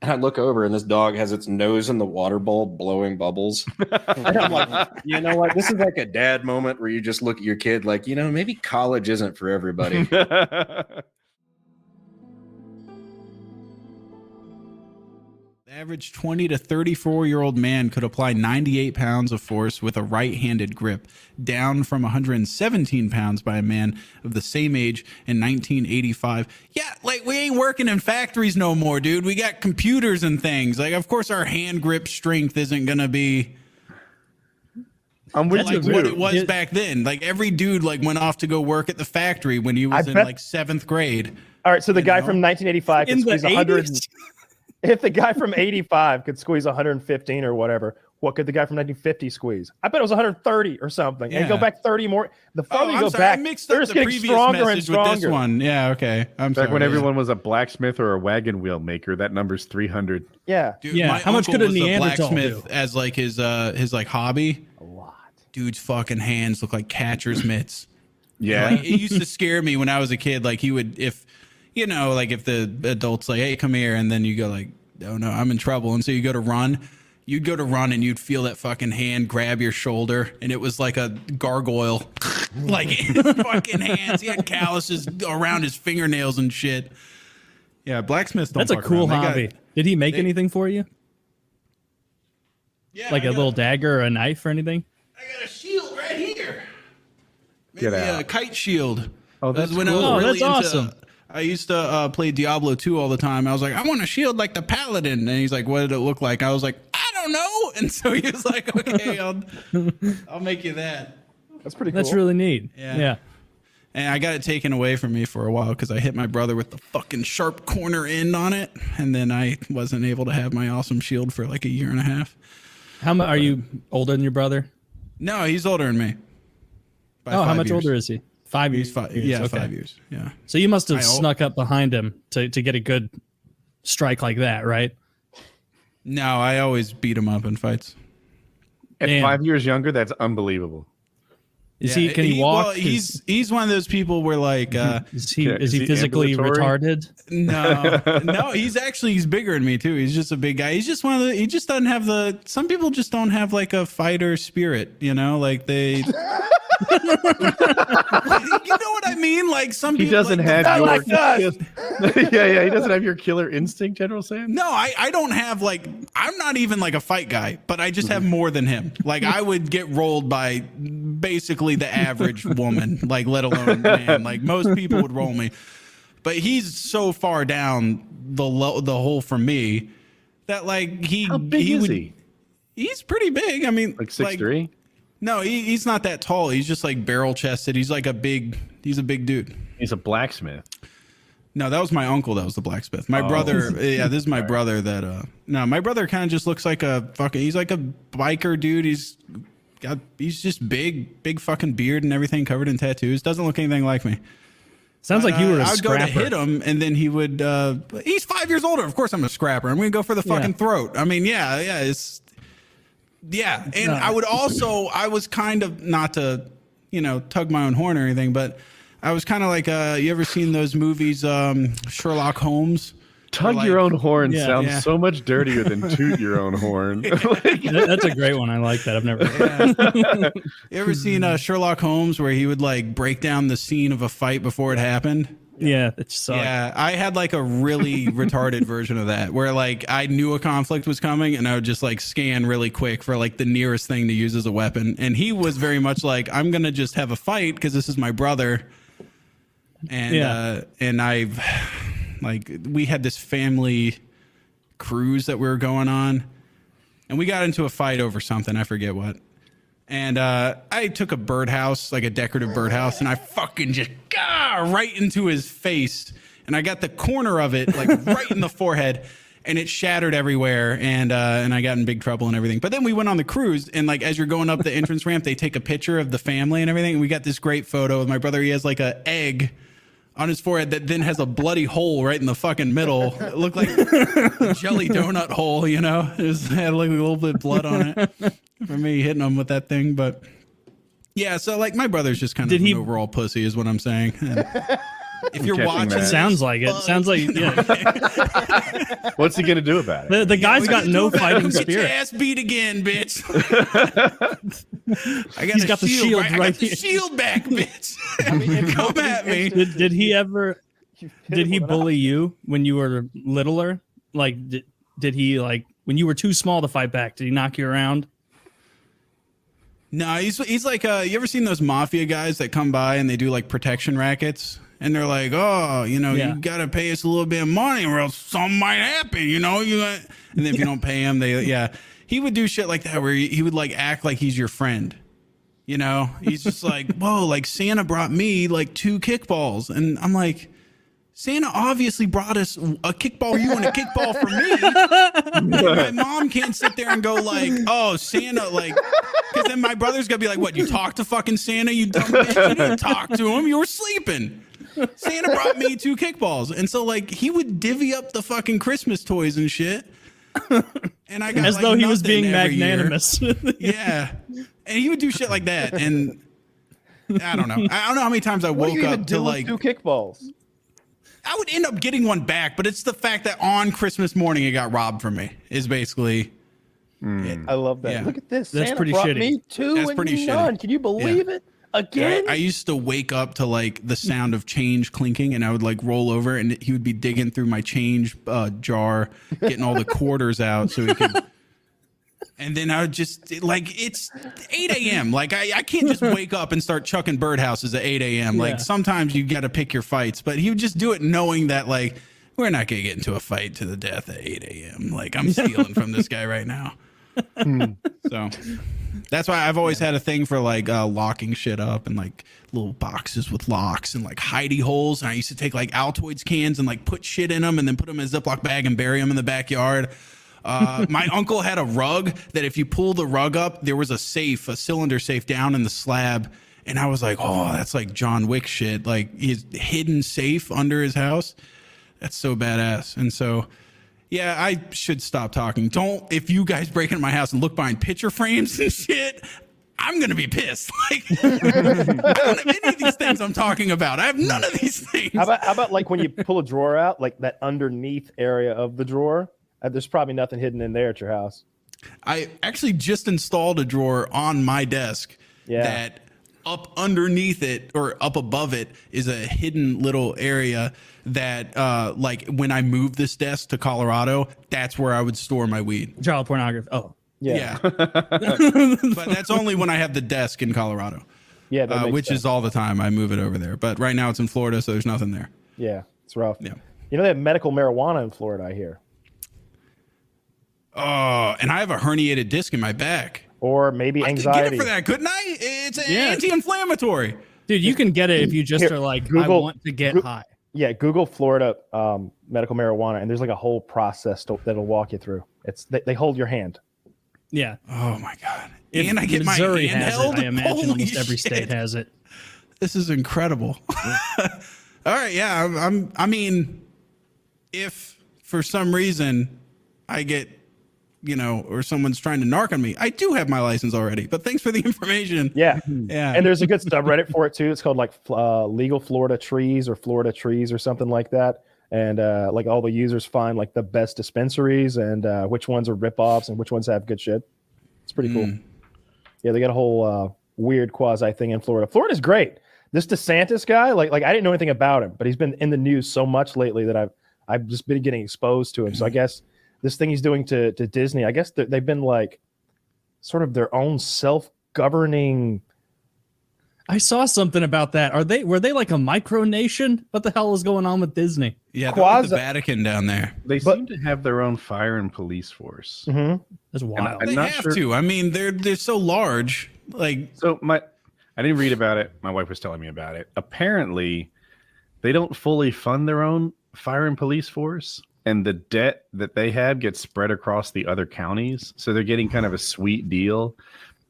F: And I look over, and this dog has its nose in the water bowl blowing bubbles. And I'm like, you know what? This is like a dad moment where you just look at your kid like, maybe college isn't for everybody.
H: The average 20 to 34-year-old man could apply 98 pounds of force with a right-handed grip, down from 117 pounds by a man of the same age in 1985. Yeah, like we ain't working in factories no more, dude. We got computers and things. Like, of course, our hand grip strength isn't gonna be what it was back then. Like every dude went off to go work at the factory when he was in 7th grade.
C: All right, so the guy from 1985 could squeeze 100. If the guy from 85 could squeeze 115 or whatever, what could the guy from 1950 squeeze? I bet it was 130 or something. And go back 30 more. The farther you go back, they're just getting stronger and stronger.
H: With this one. Yeah, okay. I'm sorry.
G: Back when everyone was a blacksmith or a wagon wheel maker, that number's 300.
C: Yeah.
H: Dude, how much could a Neanderthal blacksmith do? As his hobby? A lot. Dude's fucking hands look like catcher's mitts.
G: Yeah.
H: It used to scare me when I was a kid. Like he would, if the adult's like, hey, come here. And then you go like, oh no, I'm in trouble. And so you go to run. You'd go to run and you'd feel that fucking hand grab your shoulder. And it was like a gargoyle. Like fucking hands. He had calluses around his fingernails and shit. Yeah, blacksmiths don't.
A: That's a cool hobby. Did he make anything for you?
H: Yeah.
A: Like a little dagger or a knife or anything?
H: I got a shield right here.
G: Get out.
H: A kite shield.
G: Oh, that's cool.
A: That's awesome.
H: I used to play Diablo 2 all the time. I was like, I want a shield like the Paladin. And he's like, what did it look like? I was like, I don't know. And so he was like, okay, I'll make you that.
C: That's pretty cool.
A: That's really neat. Yeah.
H: And I got it taken away from me for a while because I hit my brother with the fucking sharp corner end on it. And then I wasn't able to have my awesome shield for like a year and a half.
A: Are you older than your brother?
H: No, he's older than me.
A: How much older is he? 5 years.
H: Yeah, 5 years. Yeah.
A: So you must have snuck up behind him to get a good strike like that, right?
H: No, I always beat him up in fights.
G: At 5 years younger, that's unbelible.
A: Is he? Can he walk?
H: Well, he's one of those people where like
A: is he physically retarded?
H: No, he's bigger than me too. He's just a big guy. He's just one of the. He just doesn't have the. Some people just don't have like a fighter spirit, you know, like they. You know what I mean? Like some people.
G: He doesn't
H: like,
G: have your.
C: Yeah.
G: He doesn't have your killer instinct, General Sam.
H: No, I don't have like. I'm not even like a fight guy, but I just have more than him. Like I would get rolled by basically the average woman, like let alone man. Like most people would roll me, but he's so far down the hole from me that like
G: How big is he?
H: He's pretty big. I mean,
G: like 6'3".
H: No, he's not that tall. He's just like barrel chested. He's a big dude.
G: He's a blacksmith.
H: No, that was my uncle. That was the blacksmith. My brother. Yeah, this is my brother. That no, my brother kind of just looks like he's like a biker dude. He's just big fucking beard and everything, covered in tattoos. Doesn't look anything like me.
A: Sounds like you were a
H: I would
A: scrapper.
H: go to hit him, and then he would. He's 5 years older. Of course, I'm a scrapper. I'm gonna go for the fucking throat. I mean, it's. Yeah, and I was kind of, not to, tug my own horn or anything, but I was kind of like, you ever seen those movies, Sherlock Holmes?
G: Tug your own horn sounds so much dirtier than toot your own horn.
A: That's a great one. I like that. I've never.
H: You ever seen Sherlock Holmes where he would like break down the scene of a fight before it happened?
A: Yeah, it sucked.
H: Yeah, I had like a really retarded version of that where like I knew a conflict was coming and I would just like scan really quick for like the nearest thing to use as a weapon. And he was very much like, I'm going to just have a fight because this is my brother. And I've like, we had this family cruise that we were going on and we got into a fight over something. I forget what. And I took a birdhouse, like a decorative birdhouse, and I fucking just right into his face. And I got the corner of it like right in the forehead, and it shattered everywhere. And I got in big trouble and everything. But then we went on the cruise, and like as you're going up the entrance ramp, they take a picture of the family and everything. And we got this great photo of my brother. He has like an egg on his forehead that then has a bloody hole right in the fucking middle. It looked like a jelly donut hole, It had like a little bit of blood on it. For me hitting him with that thing, but yeah, so like my brother's just kind of an overall pussy is what I'm saying. And if you're watching,
A: it sounds like it. Sounds like
G: What's he gonna do about it?
A: The guy's got no fighting spirit.
H: Get your ass beat again, bitch.
A: He's got the shield right.
H: I got the shield back, bitch. Come at me.
A: Did he ever? Did he bully you when you were littler? Like, did he like when you were too small to fight back? Did he knock you around?
H: No, he's like, you ever seen those mafia guys that come by and they do like protection rackets? And they're like, oh, you got to pay us a little bit of money or else something might happen, And then if you don't pay him, he would do shit like that where he would like act like he's your friend. He's just like, whoa, like Santa brought me like 2 kickballs. And I'm like, Santa obviously brought us a kickball you and a kickball for me. My mom can't sit there and go like, oh, Santa, like, because then my brother's going to be like, what, you talked to fucking Santa, you dumb bitch? You didn't talk to him. You were sleeping. Santa brought me 2 kickballs. And so, like, he would divvy up the fucking Christmas toys and shit. And I got
A: as
H: like,
A: though he was being magnanimous.
H: Yeah. And he would do shit like that. And I don't know. I don't know how many times I woke up to like
C: 2 kickballs.
H: I would end up getting one back, but it's the fact that on Christmas morning it got robbed from me is basically it.
C: I love that.
H: Yeah.
C: Look at this.
A: That's
C: Santa
A: pretty
C: brought
A: shitty.
C: me 2
H: That's
C: and
H: pretty
C: none.
H: shitty.
C: Can you believe it? Again?
H: I used to wake up to like the sound of change clinking and I would like roll over and he would be digging through my change jar, getting all the quarters out so he could. And then I would just like, it's 8 a.m. Like I can't just wake up and start chucking birdhouses at 8 a.m. Like sometimes you got to pick your fights, but he would just do it knowing that like, we're not going to get into a fight to the death at 8 a.m. Like I'm stealing from this guy right now. So that's why I've always had a thing for like locking shit up and like little boxes with locks and like hidey holes. And I used to take like Altoids cans and like put shit in them and then put them in a Ziploc bag and bury them in the backyard. My uncle had a rug that if you pull the rug up, there was a safe, a cylinder safe down in the slab. And I was like, oh, that's like John Wick shit. Like his hidden safe under his house. That's so badass. And so, yeah, I should stop talking. If you guys break into my house and look behind picture frames and shit, I'm going to be pissed. Like, I don't have any of these things I'm talking about. I have none of these things.
C: How about like when you pull a drawer out, like that underneath area of the drawer? There's probably nothing hidden in there at your house.
H: I actually just installed a drawer on my desk that up underneath it or up above it is a hidden little area that like when I moved this desk to Colorado, that's where I would store my weed.
A: Child pornography. Oh.
H: Yeah. But that's only when I have the desk in Colorado.
C: Yeah,
H: which is all the time I move it over there. But right now it's in Florida, so there's nothing there.
C: Yeah, it's rough.
H: Yeah.
C: You know they have medical marijuana in Florida, I hear.
H: Oh, and I have a herniated disc in my back.
C: Or maybe anxiety.
H: I could get it for that, couldn't I? It's anti-inflammatory.
A: Dude, you can get it if you just are like, Google, I want to get high.
C: Yeah, Google Florida medical marijuana, and there's like a whole process that'll walk you through. They hold your hand.
A: Yeah.
H: Oh my God.
A: If
H: and I get
A: Missouri
H: my hand
A: has
H: held.
A: it, I imagine
H: Holy
A: almost every
H: shit.
A: state has it.
H: This is incredible. All right, yeah. I mean, if for some reason I get, or someone's trying to narc on me, I do have my license already. But thanks for the information.
C: Yeah.
H: Yeah.
C: And there's a good subreddit for it too. It's called like Legal Florida Trees or Florida Trees or something like that. And like all the users find like the best dispensaries and which ones are ripoffs and which ones have good shit. It's pretty cool. Yeah, they got a whole weird quasi thing in Florida. Florida's great. This DeSantis guy, like I didn't know anything about him, but he's been in the news so much lately that I've just been getting exposed to him. So I guess this thing he's doing to Disney, I guess they've been like sort of their own self-governing.
A: I saw something about that. Were they like a micronation? What the hell is going on with Disney?
H: Yeah, they're like the Vatican down there.
G: They seem to have their own fire and police force.
C: Mm-hmm.
A: That's wild.
H: They have to. I mean, they're so large. Like,
G: so I didn't read about it. My wife was telling me about it. Apparently, they don't fully fund their own fire and police force, and the debt that they have gets spread across the other counties. So they're getting kind of a sweet deal.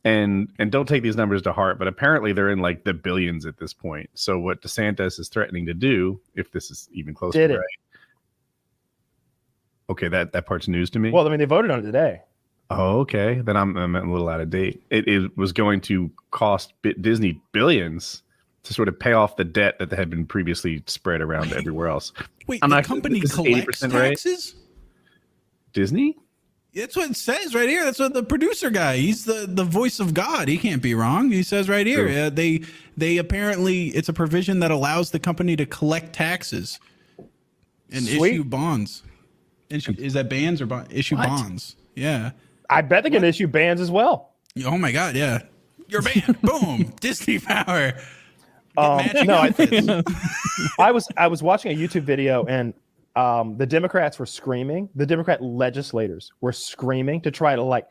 G: And don't take these numbers to heart, but apparently they're in like the billions at this point. So what DeSantis is threatening to do, if this is even close to right. Okay, that part's news to me.
C: Well, I mean, they voted on it today.
G: Oh, okay. Then I'm a little out of date. It was going to cost Disney billions to sort of pay off the debt that had been previously spread around everywhere else.
H: Wait, the company collects taxes?
G: Right? Disney?
H: That's what it says right here. That's what the producer guy. He's the voice of God. He can't be wrong. He says right here. They apparently it's a provision that allows the company to collect taxes and issue bonds. Is that bans or issue bonds? Yeah.
C: I bet they can issue bans as well.
H: Oh my God! Yeah, you're banned. Boom. Disney power.
C: I was watching a YouTube video and. The Democrats were screaming. The Democrat legislators were screaming to try to like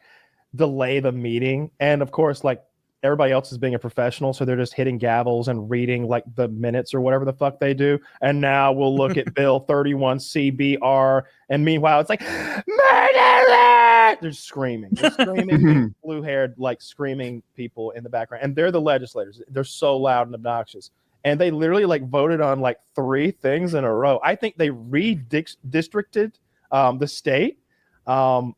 C: delay the meeting. And of course, like everybody else is being a professional. So they're just hitting gavels and reading like the minutes or whatever the fuck they do. And now we'll look at Bill 31 CBR. And meanwhile, it's like, murder! They're screaming. They're screaming, blue-haired, like screaming people in the background. And they're the legislators. They're so loud and obnoxious. And they literally like voted on like 3 things in a row. I think they redistricted the state. And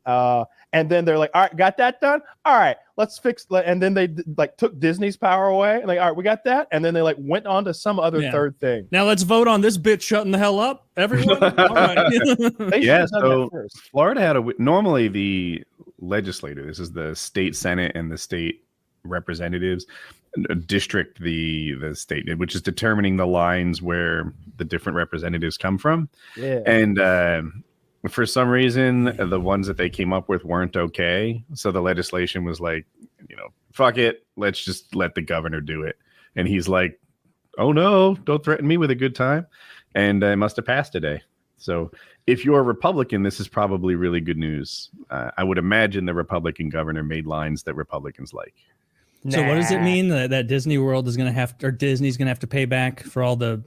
C: then they're like, all right, got that done? All right, let's fix. And then they like took Disney's power away. And like, all right, we got that. And then they like went on to some other third thing.
A: Now let's vote on this bitch shutting the hell up, everyone. All right.
G: Yeah, so Florida had normally the legislature, this is the state Senate and the state representatives, district the state, which is determining the lines where the different representatives come from. Yeah. And for some reason, the ones that they came up with weren't okay. So the legislation was like, fuck it. Let's just let the governor do it. And he's like, oh no, don't threaten me with a good time. And it must have passed today. So if you're a Republican, this is probably really good news. I would imagine the Republican governor made lines that Republicans like.
A: So what does it mean that Disney World is going to have, or Disney's going to have to pay back for all the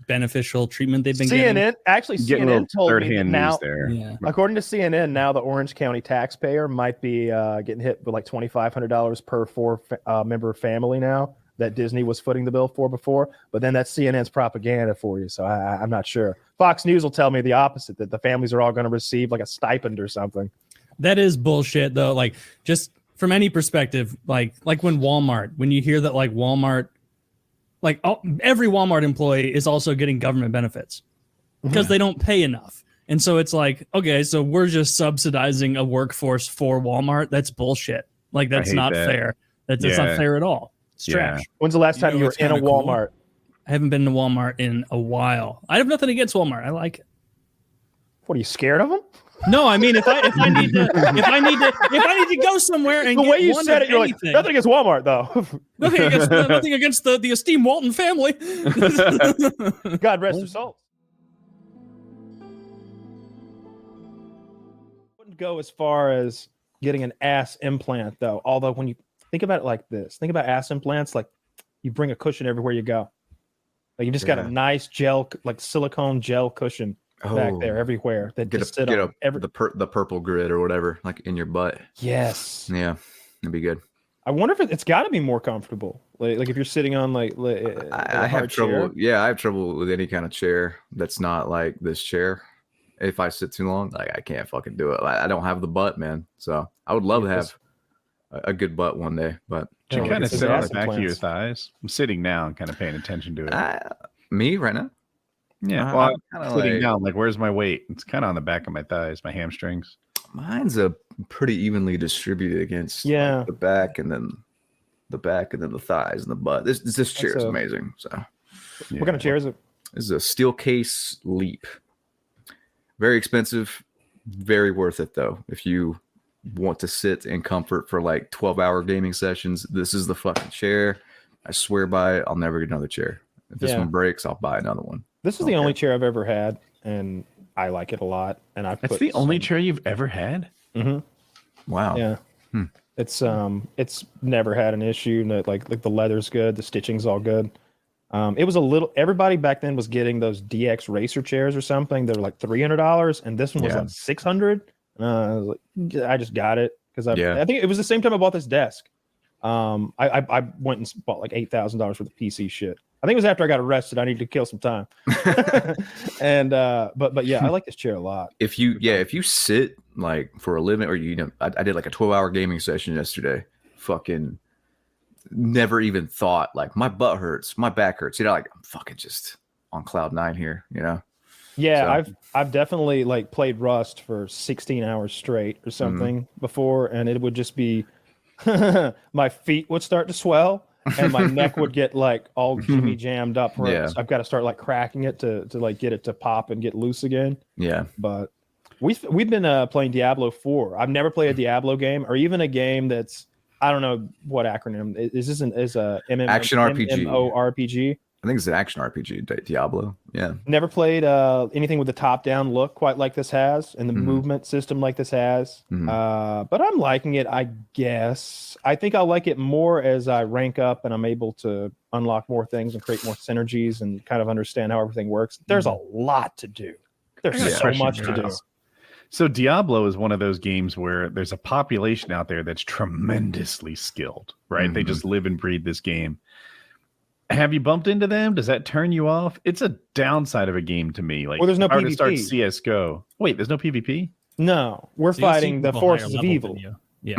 A: beneficial treatment they've been getting?
C: Actually, CNN told me that now,
G: there.
C: According to CNN, now the Orange County taxpayer might be getting hit with like $2,500 per 4 member family now that Disney was footing the bill for before, but then that's CNN's propaganda for you. So I'm not sure. Fox News will tell me the opposite, that the families are all going to receive like a stipend or something.
A: That is bullshit, though. Like, just from any perspective, like when you hear that like Walmart, like every Walmart employee is also getting government benefits because they don't pay enough. And so it's like, okay, so we're just subsidizing a workforce for Walmart. That's bullshit. Like, that's not fair. That's not fair at all. It's trash.
C: When's the last time you were in a Walmart?
A: Cool. I haven't been to Walmart in a while. I have nothing against Walmart. I like it.
C: What, are you scared of them?
A: No, I mean, if I need to go somewhere and
C: the way you said it, you're like, nothing against Walmart though.
A: nothing against the esteemed Walton family.
C: God rest their souls. Wouldn't go as far as getting an ass implant though. Although when you think about it like this, think about ass implants like you bring a cushion everywhere you go. Like you just got a nice gel, like silicone gel cushion. Back there everywhere that
I: the purple grid or whatever, like in your butt.
C: Yes.
I: Yeah, that'd be good.
C: I wonder if it's got to be more comfortable. Like if you're sitting on
I: I have trouble. Yeah, I have trouble with any kind of chair that's not like this chair. If I sit too long, like I can't fucking do it. I don't have the butt, man. So I would love to have a good butt one day, but
G: you kind of sit on the back of your thighs. I'm sitting now and kind of paying attention to it.
I: Me right now.
G: Yeah, well, I'm sitting down. Like, where's my weight? It's kind of on the back of my thighs, my hamstrings.
I: Mine's a pretty evenly distributed against like, the back and then the thighs and the butt. This chair is amazing. So,
C: what kind of chair is it?
I: This is a steel case Leap. Very expensive, very worth it though. If you want to sit in comfort for like 12-hour gaming sessions, this is the fucking chair. I swear by it. I'll never get another chair. If this one breaks, I'll buy another one.
C: This is the only chair I've ever had, and I like it a lot. And
G: It's the only chair you've ever had?
C: Mm-hmm.
I: Wow.
C: Yeah. It's never had an issue. Like the leather's good, the stitching's all good. It was a little. Everybody back then was getting those DX racer chairs or something. They were like $300, and this one was like $600. I just got it because I think it was the same time I bought this desk. I went and bought like $8,000 for the PC shit. I think it was after I got arrested. I needed to kill some time. And but yeah, I like this chair a lot.
I: If you sit like for a living, or I did like a 12-hour gaming session yesterday. Fucking never even thought like my butt hurts, my back hurts. Like I'm fucking just on cloud 9 here.
C: Yeah, so. I've definitely like played Rust for 16 hours straight or something before, and it would just be my feet would start to swell. And my neck would get like all jimmy jammed up. I've got to start like cracking it to like get it to pop and get loose again.
I: Yeah.
C: But we've been playing Diablo 4. I've never played a Diablo game or even a game that's, I don't know what acronym is this. Is a
I: action RPG?
C: MMORPG.
I: I think it's an action RPG, Diablo. Yeah.
C: Never played anything with the top-down look quite like this has, and the movement system like this has. But I'm liking it, I guess. I think I'll like it more as I rank up and I'm able to unlock more things and create more synergies and kind of understand how everything works. There's a lot to do. There's so much to do.
G: So Diablo is one of those games where there's a population out there that's tremendously skilled, right? They just live and breathe this game. Have you bumped into them? Does that turn you off? It's a downside of a game to me. Like,
C: there's no PvP.
G: To start CS:GO. Wait, there's no PvP?
C: No, we're fighting the forces of evil.
A: Yeah.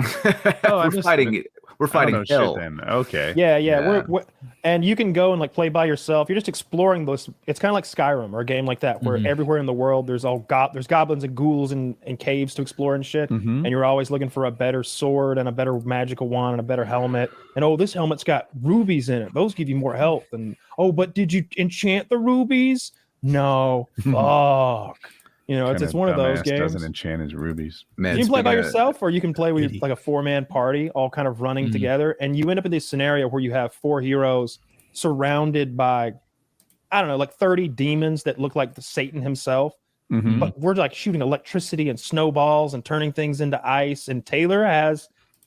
I: We're fighting hell.
G: Then. Okay.
C: Yeah. We're and you can go and like play by yourself. You're just exploring those. It's kind of like Skyrim or a game like that, where everywhere in the world there's goblins and ghouls and caves to explore and shit. And you're always looking for a better sword and a better magical wand and a better helmet. And this helmet's got rubies in it. Those give you more health. And but did you enchant the rubies? No. Fuck. It's one of those games.
G: Doesn't enchant his rubies.
C: Man, you can play by yourself, or you can play with like a 4-man party, all kind of running together, and you end up in this scenario where you have 4 heroes surrounded by, I don't know, like 30 demons that look like the Satan himself. But we're like shooting electricity and snowballs and turning things into ice. And Taylor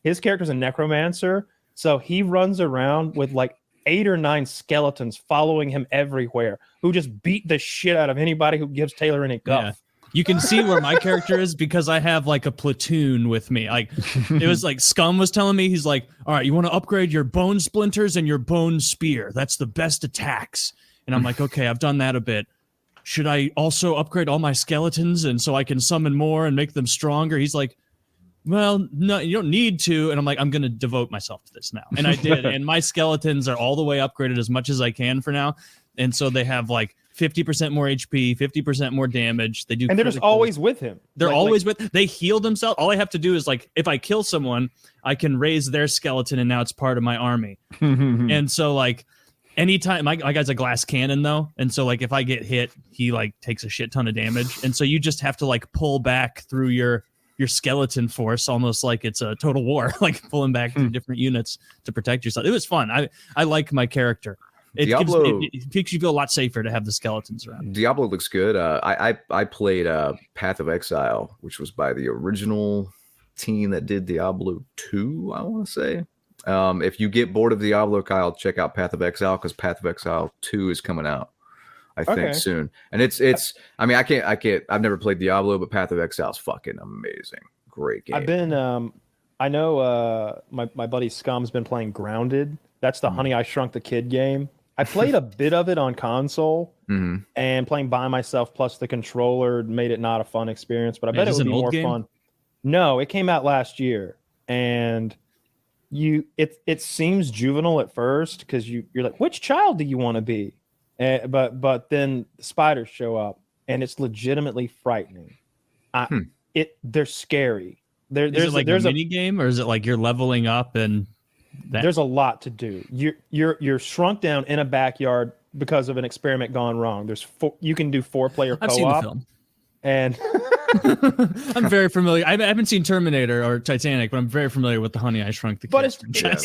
C: his character's a necromancer, so he runs around with like 8 or 9 skeletons following him everywhere, who just beat the shit out of anybody who gives Taylor any guff.
A: You can see where my character is because I have like a platoon with me. Like it was like Scum was telling me, he's like, all right, you want to upgrade your bone splinters and your bone spear. That's the best attacks. And I'm like, okay, I've done that a bit. Should I also upgrade all my skeletons and so I can summon more and make them stronger? He's like, well, no, you don't need to. And I'm like, I'm going to devote myself to this now. And I did. And my skeletons are all the way upgraded as much as I can for now. And so they have like 50% more HP, 50% more damage. They do,
C: and they're just always with him.
A: They're always with. They heal themselves. All I have to do is like, if I kill someone, I can raise their skeleton, and now it's part of my army. And so like, anytime my guy's a glass cannon though, and so like if I get hit, he like takes a shit ton of damage, and so you just have to like pull back through your skeleton force, almost like it's a Total War, like pulling back through different units to protect yourself. It was fun. I like my character. It makes you feel a lot safer to have the skeletons around.
I: Diablo looks good. I played Path of Exile, which was by the original team that did Diablo 2, I want to say. If you get bored of Diablo, Kyle, check out Path of Exile, because Path of Exile 2 is coming out, I think, soon. And it's I mean, I've never played Diablo, but Path of Exile is fucking amazing. Great game.
C: I've been I know my buddy Scum's been playing Grounded. That's the Honey I Shrunk the Kid game. I played a bit of it on console, and playing by myself plus the controller made it not a fun experience, but I bet it would be more fun. No, it came out last year, and it seems juvenile at first because you're like, which child do you want to be? But then spiders show up, and it's legitimately frightening. They're scary. There's
A: a mini game, or is it like you're leveling up and
C: there's a lot to do. You're shrunk down in a backyard because of an experiment gone wrong. You can do 4-player co-op.
A: I've seen the film,
C: and
A: I'm very familiar. I haven't seen Terminator or Titanic, but I'm very familiar with the Honey I Shrunk the Kid.
C: But it's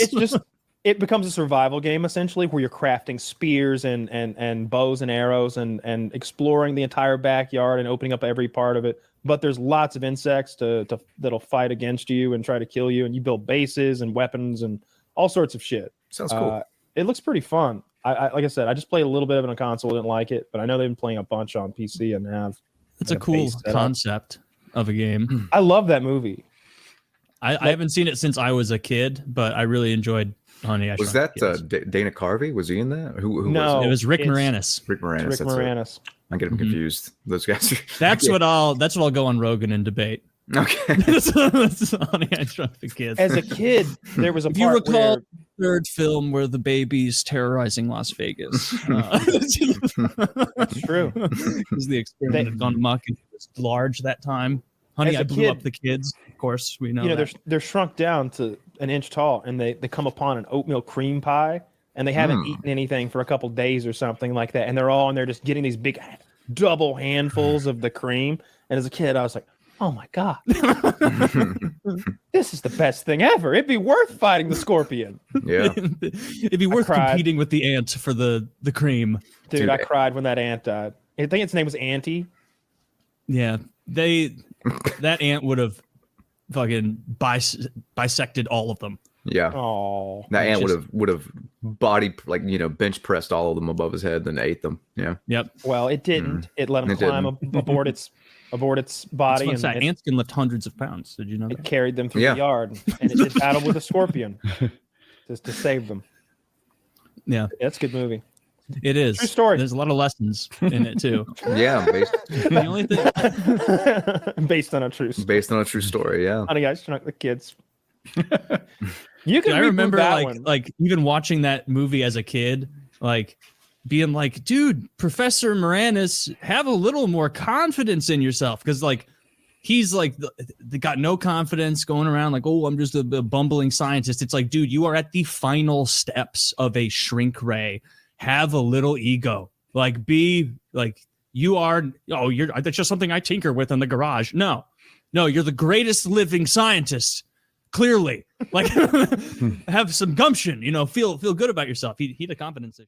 C: just it becomes a survival game essentially, where you're crafting spears and bows and arrows and exploring the entire backyard and opening up every part of it. But there's lots of insects that'll fight against you and try to kill you, and you build bases and weapons and all sorts of shit.
I: Sounds cool.
C: It looks pretty fun. I like I said, I just played a little bit of it on console, didn't like it, but I know they've been playing a bunch on PC and have.
A: It's a cool concept of a game.
C: I love that movie.
A: I haven't seen it since I was a kid, but I really enjoyed Honey I
I: Was
A: Shrunk
I: that Dana Carvey? Was he in that? Who
C: no,
I: was it?
A: It was Rick Moranis.
I: Rick Moranis.
C: Rick Moranis.
I: I get them confused. Those guys.
A: That's what I'll go on Rogan and debate.
I: Okay.
A: That's Honey I Shrunk the Kids.
C: As a kid, there was a part
A: you recall
C: where
A: the third film where the baby's terrorizing Las Vegas.
C: That's true.
A: Because the experiment had gone amok and it was large that time. Honey, I blew up the kids. Of course, we know.
C: They're shrunk down to an inch tall, and they come upon an oatmeal cream pie, and they haven't eaten anything for a couple days or something like that, and they're all in there just getting these big double handfuls of the cream. And as a kid, I was like, oh my God, this is the best thing ever. It'd be worth fighting the scorpion.
I: Yeah.
A: It'd be worth competing with the ant for the cream.
C: Dude, I cried when that ant died. I think its name was Auntie.
A: Yeah. That ant would have fucking bisected all of them.
I: Yeah.
C: Oh.
I: That ant would have body bench pressed all of them above his head, then ate them. Yeah.
A: Yep.
C: Well, it didn't. It let him climb aboard its body.
A: And ants can lift hundreds of pounds. Did you know that?
C: It carried them through the yard, and it did battle with a scorpion just to save them.
A: Yeah.
C: That's a good movie.
A: It is.
C: True story.
A: There's a lot of lessons in it too.
I: Yeah.
A: The only thing
C: based on a true story.
I: Based on a true story. Yeah.
C: Honey, I Shrunk the Kids. You can.
A: I remember
C: that
A: like even watching that movie as a kid, like being like, dude, Professor Moranis, have a little more confidence in yourself, because like he's like they got no confidence, going around like, oh, I'm just a bumbling scientist. It's like, dude, you are at the final steps of a shrink ray. Have a little ego. Like, be like, you are. Oh, that's just something I tinker with in the garage. No, you're the greatest living scientist. Clearly, like, have some gumption. Feel good about yourself. He had a confidence issue.